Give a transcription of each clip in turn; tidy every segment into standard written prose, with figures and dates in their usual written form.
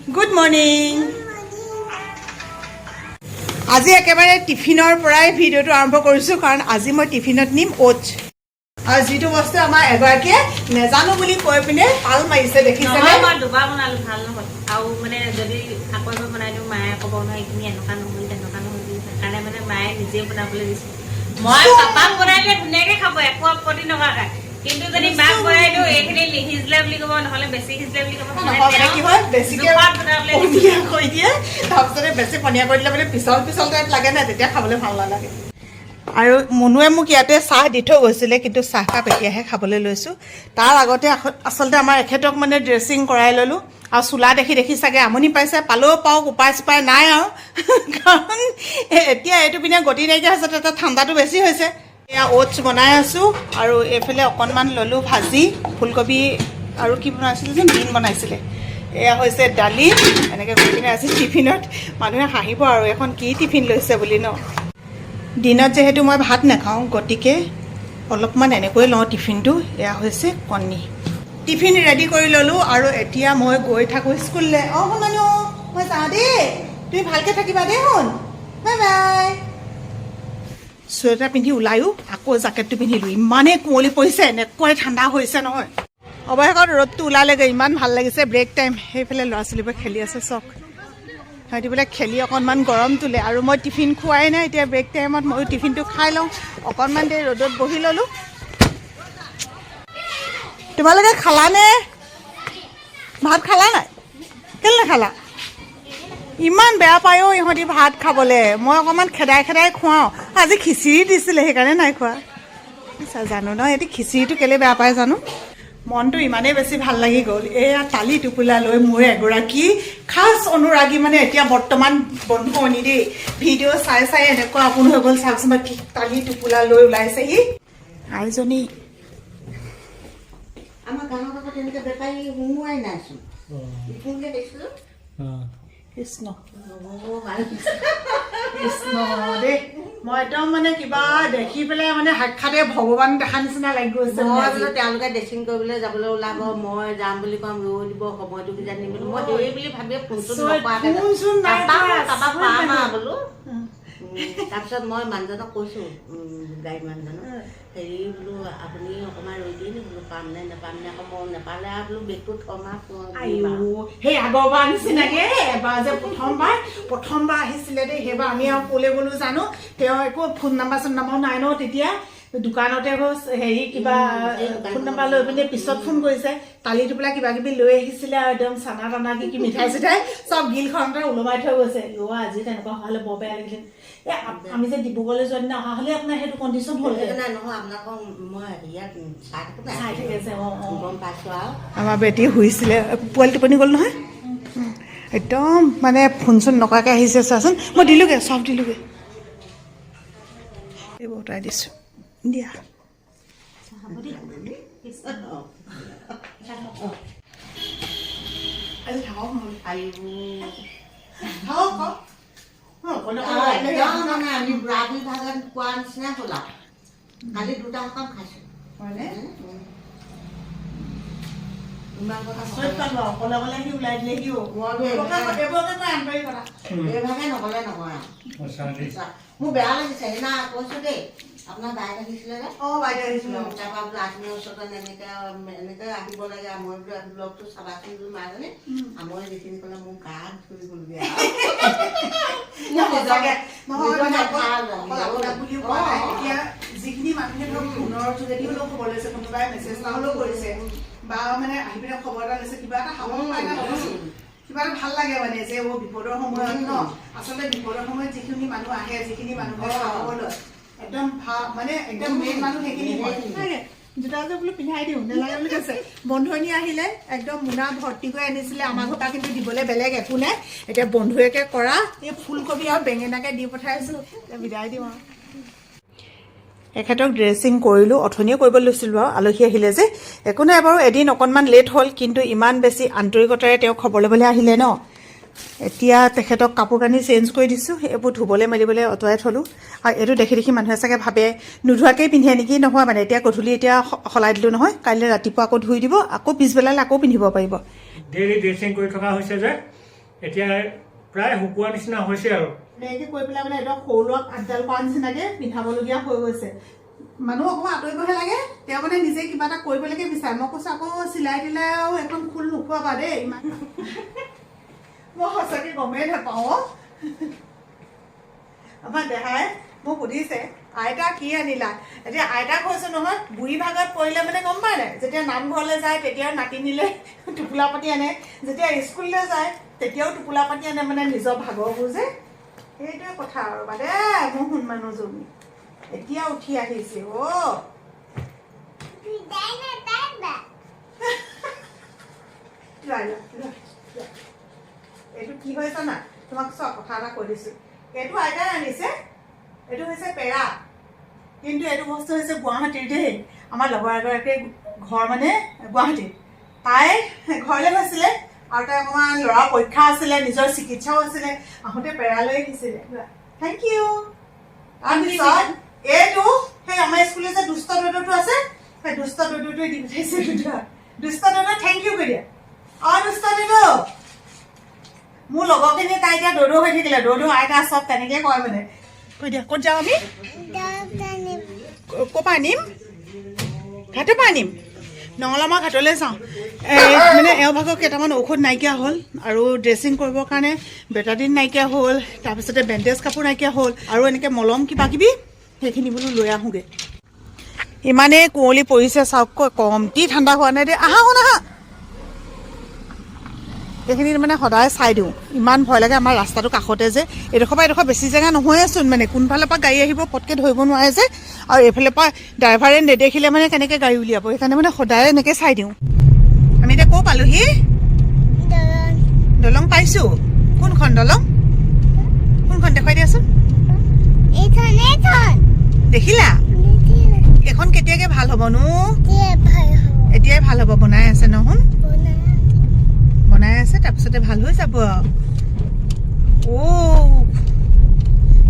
Good morning. আজি একেবাৰে টিফিনৰ পৰাই ভিডিঅ'টো আৰম্ভ কৰিছোঁ, কাৰণ আজি মই টিফিনত নিম অ'টছ। আৰু যিটো বস্তু আমাৰ এগৰাকীয়ে নেজানো বুলি কৈ পিনে পাল মাৰিছে, দেখিছেনে? মই দুবাৰ বনালো, ভাল নহ'ল। আৰু মানে যদি আকৌ এবাৰ বনাই দিওঁ মায়ে ক'ব নহয় এইখিনি এনেকুৱা নহ'ল তেনেকুৱা নহ'ল, সেইকাৰণে মানে মায়ে নিজে বনাবলৈ দিছে। মই পাপাক বনাই দিলে ধুনীয়াকৈ খাব, একো আপত্তি নকৰাকৈ। কিন্তু যদি মাক বনাই দিওঁ এইখিনি নিসিজিলে বুলি ক'ব, নহ'লে বেছি সিজিলে বুলি ক'ব। কি হয়, বেছিকে পনীয়া কৰি দিয়ে, তাৰপিছতে বেছি পনীয়া কৰি দিলে মানে পিছল পিছল টাইপ লাগে নাই, তেতিয়া খাবলৈ ভাল নালাগে। আৰু মুনুৱে মোক ইয়াতে চাহ দি থৈ গৈছিলে, কিন্তু চাহকাপ এতিয়াহে খাবলৈ লৈছোঁ। তাৰ আগতে আচলতে আমাৰ এখেতক মানে ড্ৰেছিং কৰাই ল'লোঁ। আৰু চোলা দেখি দেখি চাগে আমনি পাইছে, পালেও পাওক, উপায় চুপায় নাই আৰু। কাৰণ এতিয়া এইটো পিনে গতি নাইকিয়া হৈছে, তাতে ঠাণ্ডাটো বেছি হৈছে। এয়া অ'টছ বনাই আছোঁ, আৰু এইফালে অকণমান ল'লোঁ ভাজি, ফুলকবি আৰু কি বনাইছিলে যে বিন বনাইছিলে। এয়া হৈছে দালি, এনেকৈ গৈ পিনে আজি টিফিনত মানুহে হাঁহিব আৰু এখন কি টিফিন লৈছে বুলি ন। দিনত যিহেতু মই ভাত নাখাওঁ, গতিকে অলপমান এনেকৈ লওঁ টিফিনটো। এয়া হৈছে কণী। টিফিন ৰেডি কৰি ল'লোঁ, আৰু এতিয়া মই গৈ থাকোঁ স্কুললৈ। অঁ শুনানো, মই যাওঁ দেই, তুমি ভালকৈ থাকিবা দেই, শুন, বাই বাই। চুৱেটাৰ পিন্ধি ওলায়ো আকৌ জেকেটটো পিন্ধিলোঁ, ইমানেই কুঁৱলী পৰিছে, এনেকুৱাই ঠাণ্ডা হৈছে নহয়। অৱশেষত ৰ'দটো ওলালেগৈ, ইমান ভাল লাগিছে। ব্ৰেক টাইম, সেইফালে ল'ৰা ছোৱালীবোৰে খেলি আছে চক। সিহঁতি বোলে খেলি অকণমান গৰম তোলে, আৰু মই টিফিন খোৱাই নাই। এতিয়া ব্ৰেক টাইমত ময়ো টিফিনটো খাই লওঁ, অকণমান দেৰি ৰ'দত বহি ল'লোঁ। তোমালোকে খালানে? ভাত খালা নাই? কেলৈ নাখালা? ইমান বেয়া পায়ো ইহঁতি ভাত খাবলৈ। মই অকণমান খেদাই খেদাই খুৱাওঁ। আজি খিচিৰি দিছিলে, সেইকাৰণে নাই খোৱা। জানো ন, সিহঁতি খিচিৰিটো কেলৈ বেয়া পায় জানো। মনটো ইমানেই বেছি ভাল লাগি গ'ল। এয়া তালি টোপোলা লৈ মোৰ এগৰাকী খাচ অনুৰাগী, মানে এতিয়া বৰ্তমান বন্ধুৱনী দেই, ভিডিঅ' চাই চাই এনেকুৱা আপোন হৈ গ'ল। চাওকচোন, তালি টোপোলা লৈ ওলাইছেহি আইজনী। আমাৰ গাঁৱত আকৌ তেনেকৈ বেপাৰী সোমোৱাই নাইচোন। দেখিছিলোঁ কৃষ্ণ কৃষ্ণ দেই, মই একদম মানে কিবা দেখি পেলাই মানে সাক্ষাতে ভগৱান দেখা নিচিনা লাগি গৈছে। মই বোলো তেওঁলোকে ড্ৰেছিং কৰিবলৈ যাবলৈ ওলাব, মই যাম বুলি ক'ম, ৰৈ দিব, সময়টো কিজানি নিমিলো। মই এই বুলি ভাবিয়ে ফোনচোন নকৰাকৈ বোলো। তাৰপিছত মই মানুহজনক কৈছোঁ, গাড়ী মানুহজনক, হেৰি বোলো আপুনি অকণমান ৰৈ দিয়ে নি বোলো, পাম নে নেপাম নে। আকৌ মই নেপালে আৰু বোলো বেগটো থ'ম আৰু। সেই আগৰবাৰ নিচিনাকে এবাৰ যে প্ৰথমবাৰ আহিছিলে দেই, সেইবাৰ আমি আৰু ক'লৈ গ'লো জানো, তেওঁ একো ফোন নাম্বাৰ চোন নাম্বাৰ নাই ন তেতিয়া। দোকানতে হেৰি কিবা ফোন নাম্বাৰ লৈ পিনে পিছত ফোন কৰিছে। তালি টোপোলা কিবা কিবি লৈ আহিছিলে, আৰু একদম চানা টানা কি মিঠাই চিঠাই চব গিলখনতে ওলমাই থৈ গৈছে। আজি তেনেকুৱা হ'লে বৰ বেয়া লাগিলে। এই আমি যে ডিব্ৰুগড়লৈ যোৱা দিনা অহা হ'লে আপোনাৰ সেইটো কণ্ডিশ্যন হ'ল নহয়। আপোনালোকক মই ইয়াত চাই থাকে যে। গম পাইছোঁ আৰু আমাৰ বেটী শুইছিলে, পোৱালি টোপনি গ'ল নহয়, একদম মানে ফোন চোন নকৰাকৈ আহিছে। চোৱাচোন, মই দিলোঁগৈ, চব দিলোঁগৈ, এইবোৰ উঠাই দিছোঁ দিয়া। আজি থাকক আমি বুঢ়াবুঢ়ী ভাগত পোৱাৰ নিচিনা হ'ল আৰু। কালি দুটা সকাম খাইছোঁ। হয়নে? ইমান কথা অকলে অকলে সি ওলাই দিলে সি এইভাগে নকলে নহয় আৰু। মোৰ বেয়া লাগিছে। সেইদিনা কৈছোঁ দেই, আপোনাৰ বাইক আহিছিলে যে। অঁ বাইদেউ আহিছিলে। তাৰপৰা বোলো আত্মীয় ওচৰত এনেকৈ আহিব লাগে। মই বোলো ব্লগটো চাবাচোন বোলো মাজনী, মই যিখিনি ক'লে মোৰ গা ধুই গ'লগৈ। যিখিনি মানুহে ধৰক ফোনৰ যোগেদি হ'লেও খবৰ লৈছে, কোনোবাই মেছেজ এটা হ'লেও কৰিছে, বা মানে আহি পিনে খবৰ এটা লৈছে, কিবা এটা খাব পাই না, কিবা এটা ভাল লাগে মানে যে বিপদৰ সময়ত ন। আচলতে বিপদৰ সময়ত যিখিনি মানুহ আহে, যিখিনি মানুহে খবৰ লয়, একদম ভাল মানে একদম মেইন মানুহ সেইখিনি হয়। জোতাযোৰ বোলো পিন্ধাই দিওঁ, নেলাগে বুলি কৈছে। বন্ধুৱনী আহিলে একদম মোনা ভৰ্তি কৰি আনিছিলে। আমাৰ ঘৰ পৰা কিন্তু দিবলৈ বেলেগ একো নাই। এতিয়া বন্ধুৱেকে কৰা এই ফুলকবি আৰু বেঙেনাকে দি পঠাইছোঁ। বিদায় দিওঁ আৰু। এখেতক ড্ৰেছিং কৰিলোঁ, অথনিয়ে কৰিব লৈছিলোঁ আৰু আলহী আহিলে যে। একো নাই বাৰু, এদিন অকণমান লেট হ'ল, কিন্তু ইমান বেছি আন্তৰিকতাৰে তেওঁ খবৰ ল'বলৈ আহিলে ন। এতিয়া তেখেতক কাপোৰ কানি চেঞ্জ কৰি দিছোঁ, এইবোৰ ধুবলৈ মেলিবলৈ আঁতৰাই থ'লোঁ। আৰু এইটো দেখি দেখি মানুহে চাগে ভাবে নোধোৱাকেই পিন্ধে নেকি। নহয় মানে, এতিয়া গধূলি এতিয়া সলাই দিলোঁ নহয়, কাইলৈ ৰাতিপুৱা আকৌ ধুই দিব, আকৌ পিছবেলালৈ আকৌ পিন্ধিব পাৰিব। ডেইলি ড্ৰেছিং কৰি থকা হৈছে যে এতিয়া প্ৰায় শুকোৱা নিচিনা হৈছে আৰু এনেকৈ কৈ পেলাই মানে একদম সৰু ল'ৰাক আপডাল কৰা নিচিনাকৈ পিন্ধাবলগীয়া হৈ গৈছে। মানুহ অকণমান আঁতৰিবহে লাগে, তেওঁ মানে নিজে কিবা এটা কৰিবলৈকে বিচাৰে। মই কৈছোঁ আকৌ চিলাই দিলে আৰু এখন ফুল নোখোৱাবা দেই, ইমান মই সঁচাকৈ গমেই নাপাওঁ। আমাৰ দেহাই মোক সুধিছে আইতা কি আনিলা। এতিয়া আইতাক কৈছোঁ নহয়, বুঢ়ী ভাগত পৰিলে মানে গম পায় নাই, যেতিয়া নামঘৰলৈ যায় তেতিয়াও নাতিনিলে টোপোলা পাতি আনে, যেতিয়া স্কুললৈ যায় তেতিয়াও টোপোলা পাতি আনে, মানে নিজৰ ভাগৰবোৰ যে। সেইটোৱে কথা আৰু মানে মোৰ শুন মানুহজনী এতিয়া উঠি আহিছে। এইটো কি হৈছে না, তোমাক চোৱা কথা এটা কৈ দিছো। এইটো আইতাই আনিছে, এইটো হৈছে পেৰা, কিন্তু এইটো বস্তু হৈছে গুৱাহাটীৰ দেই। আমাৰ লগৰ এগৰাকীৰ ঘৰ মানে গুৱাহাটীত, তাই ঘৰলৈ গৈছিলে আৰু তাই অকণমান ল'ৰা পৰীক্ষা আছিলে, নিজৰ চিকিৎসাও আছিলে, আহোঁতে পেৰা লৈ আহিছিলে। Thank you. তাৰপিছত এইটো সেই আমাৰ স্কুলত যে দুষ্ট দৈদটো আছে, সেই দুষ্ট দৈদটোৱে দি পঠাইছে দুটা। দুষ্ট দৈদ থেংক ইউ কৈ দিয়া। দুষ্ট দৈদ মোৰ লগৰখিনি তাই এতিয়া দৌদৌ হৈ থাকিলে, দৌদৌ আইতা চব তেনেকে কয় মানে। কৈ দিয়া ক'ত যাওঁ আমি, ক'ৰ পৰা আনিম, ঘাটৰ পৰা আনিম। নঙলামাৰ ঘাটলৈ যাওঁ। মানে এওঁ ভাগৰ কেইটামান ঔষধ নাইকিয়া হ'ল আৰু ড্ৰেছিং কৰিবৰ কাৰণে বেটাডিন নাইকিয়া হ'ল, তাৰপিছতে বেণ্ডেজ কাপোৰ নাইকিয়া হ'ল আৰু এনেকৈ মলম কিবা কিবি, সেইখিনি বোলো লৈ আহোঁগৈ। ইমানেই কুঁৱলী পৰিছে চাওককৈ, কমটি ঠাণ্ডা হোৱা নাই দেই। আহা শুন আহা, এইখিনি মানে সদায় চাই দিওঁ, ইমান ভয় লাগে। আমাৰ ৰাস্তাটো কাষতে যে, এইডোখৰ পৰা এইডোখৰ বেছি জেগা নহয়েচোন, মানে কোনফালৰ পৰা গাড়ী আহিব পটকৈ ধৰিব নোৱাৰে যে, আৰু এইফালৰ পৰা ড্ৰাইভাৰে নেদেখিলে মানে কেনেকৈ গাড়ী উলিয়াব, সেইকাৰণে মানে সদায় এনেকৈ চাই দিওঁ। আমি এতিয়া ক'ৰ পালোহি, দলং পাইছোঁ। কোনখন দলং, কোনখন দেখুৱাই দিয়াচোন। দেখিলা, এইখন কেতিয়াকৈ ভাল হ'বনো, এতিয়াই ভাল হ'ব, বনাই আছে নহয়, বনাই আছে, তাৰপিছতে ভাল হৈ যাব।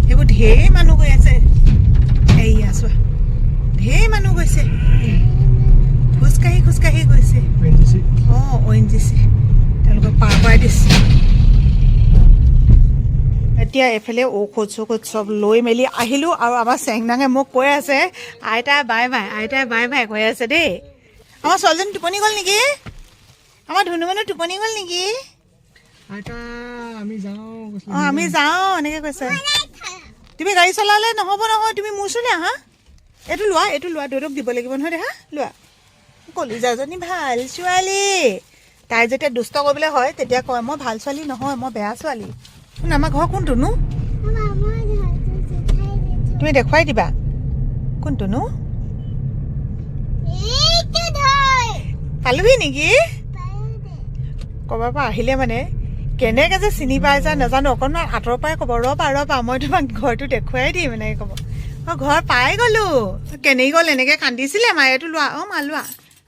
সেইবোৰ ঢেৰ মানুহ গৈ আছে, এইয়া চোৱা ঢেৰ মানুহ গৈছে, খোজকাঢ়ি খোজকাঢ়ি গৈছে। ONGC তেওঁলোকক পাৰ কৰাই দিছে। এতিয়া এইফালে ঔষধ চৌষধ চব লৈ মেলি আহিলোঁ, আৰু আমাৰ চেংনাঙে মোক কৈ আছে আইতা বাই বাই, আইতাই বাই বাই কৈ আছে দেই। আমাৰ ছোৱালীজনী টোপনি গ'ল নেকি, আমাৰ ধুনু মানুহ টোপনি গ'ল নেকি। আমি যাওঁ এনেকৈ কৈছে। তুমি গাড়ী চলালে নহ'ব নহয়, তুমি মোৰ ওচৰলৈ আহা। এইটো লোৱা, এইটো লোৱা, দৌদক দিব লাগিব নহয়, দেখা লোৱা। কলিজাজনী ভাল ছোৱালী, তাই যেতিয়া দুষ্ট কৰিবলৈ হয় তেতিয়া কয় মই ভাল ছোৱালী নহয়, মই বেয়া ছোৱালী। শুন, আমাৰ ঘৰ কোনটোনো, তুমি দেখুৱাই দিবা কোনটোনো। পালোহি নেকি, ক'ৰবাৰ পৰা আহিলে মানে কেনেকৈ যে চিনি পাই যায় নাজানো, অকণমান আঁতৰৰ পৰাই ক'ব ৰ'বা মই তোমাক ঘৰটো দেখুৱাই দিম, এনেকৈ ক'ব। ঘৰ পাই গ'লোঁ, কেনেকৈ গ'ল এনেকৈ কান্দিছিলে মায়ে। এইটো লোৱা, মা লোৱা,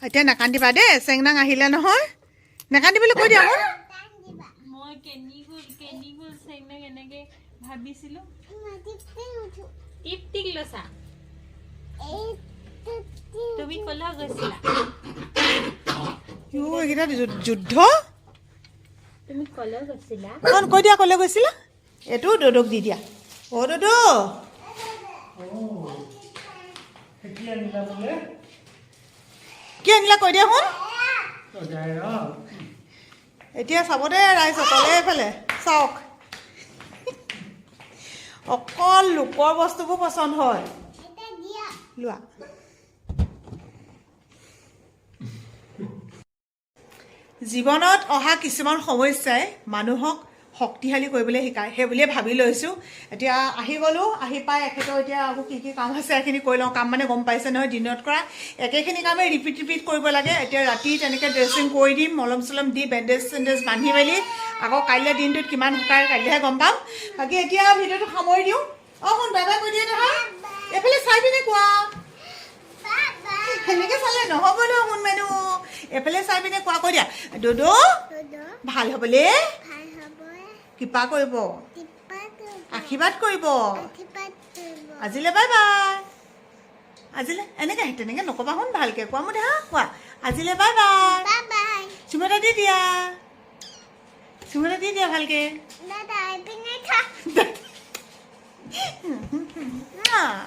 এতিয়া নাকান্দিবা দেই, চেংনাং আহিলে নহয়, নাকান্দিবলৈ কৈ দিয়া। মই কেনি গ'ল চেংনাং এনেকৈ ভাবিছিলোঁ। টিপ লৈছা, তুমি ক'লৈ গৈছিলা, এইকেইটা যুদ্ধ, তুমি ক'লৈ গৈছিলা, কৈ দিয়া ক'লৈ গৈছিলা। এইটো দৌদক দি দিয়া। দৌদো কি আনিলা কৈ দিয়া শুন। এতিয়া চাব দে ৰাইজ, অকলে এইফালে চাওক, অকল লোকৰ বস্তুবোৰ পচন্দ হয়। লোৱা, জীৱনত অহা কিছুমান সমস্যাই মানুহক শক্তিশালী কৰিবলৈ শিকায়, সেই বুলিয়ে ভাবি লৈছোঁ। এতিয়া আহি গ'লোঁ, আহি পাই এখেতৰ এতিয়া আকৌ কি কি কাম আছে সেইখিনি কৰি লওঁ। কাম মানে গম পাইছে নহয়, দিনত কৰা একেখিনি কামেই ৰিপিট কৰিব লাগে। এতিয়া ৰাতি তেনেকৈ ড্ৰেছিং কৰি দিম, মলম চলম দি বেণ্ডেজ চেণ্ডেজ বান্ধি মেলি, আকৌ কাইলৈ দিনটোত কিমান শুকায় কাইলৈহে গম পাম। বাকী এতিয়া ভিডিঅ'টো সামৰি দিওঁ। শুন, বাই বাই কৈ দিয়ে নহয়, এইফালে চাই পিনে কোৱা, সেনেকৈ চালে নহ'ব ন, শুন মেনু এইফালে চাই পিনে কোৱা, কৈ দিয়া দৌদো ভাল হ'বলৈ কৃপা কৰিব, আশীৰ্বাদ কৰিব। আজিলৈ বাই বাই, আজিলৈ এনেকৈ তেনেকৈ নক'বা শুন, ভালকৈ কোৱা মোৰ দেহা, কোৱা আজিলৈ বাই বাই, চুমা এটা দি দিয়া। চুমুটা দি দিয়া ভালকে দাদা এইপিনে থা আহ।